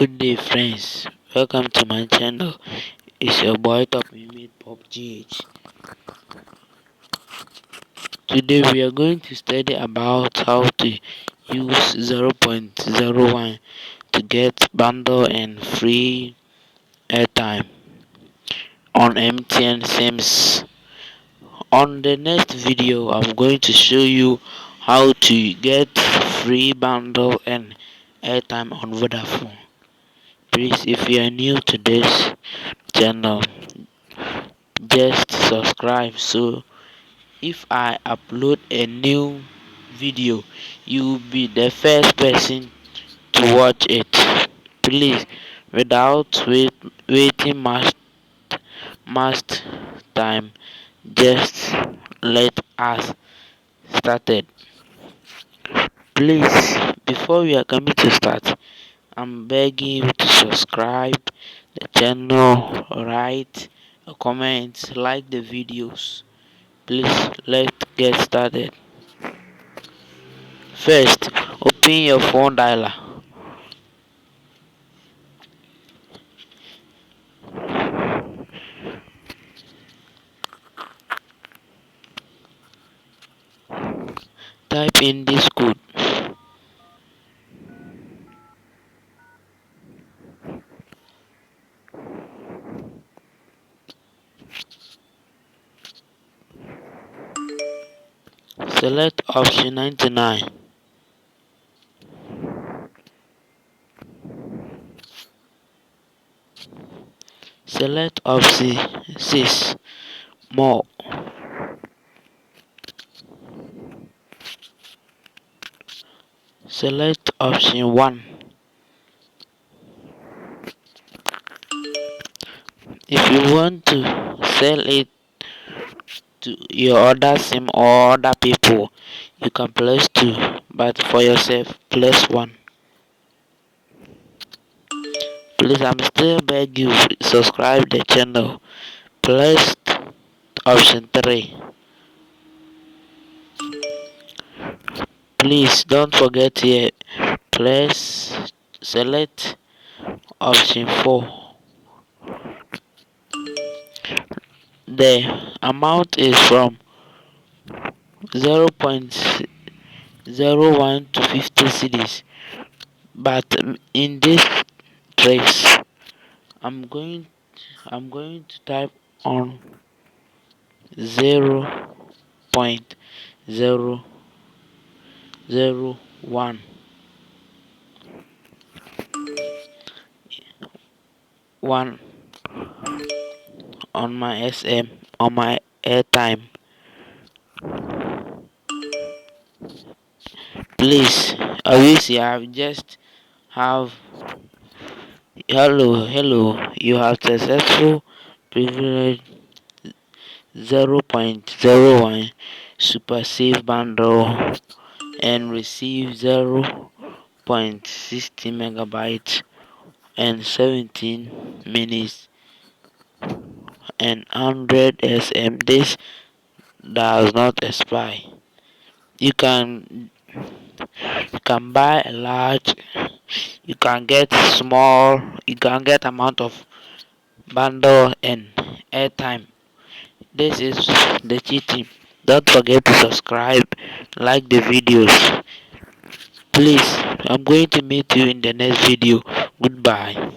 Good day, friends. Welcome to my channel. It's your boy Top Mimit Pop GH. Today we are going to study about how to use 0.01 to get bundle and free airtime on MTN Sims. On the next video, I'm going to show you how to get free bundle and airtime on Vodafone. Please, if you are new to this channel, just subscribe so if I upload a new video you will be the first person to watch it. Please, without waiting much time, just let us started. Please, before we are coming to start, I'm begging you to subscribe the channel, write a comment, like the videos. Please, let's get started. First, open your phone dialer. Type in this code. Select option 99. Select option 6. More. Select option 1. If you want to sell it to your other sim or other people, you can place 2, but for yourself, place 1. Please, I'm still begging you subscribe the channel. Place option 3. Please don't forget here. Please select option 4. The amount is from 0.01 to 50 cedis, but in this trace I'm going to type on 0.001 on my on my airtime. Please, I wish you have just have hello, you have successful privilege 0.01 super save bundle and receive 0.60 megabytes and 17 minutes and 100 sm. This does not expire. You can buy a large, you can get small, you can get amount of bundle and airtime. This is the cheating. Don't forget to subscribe, like the videos. Please, I'm going to meet you in the next video. Goodbye.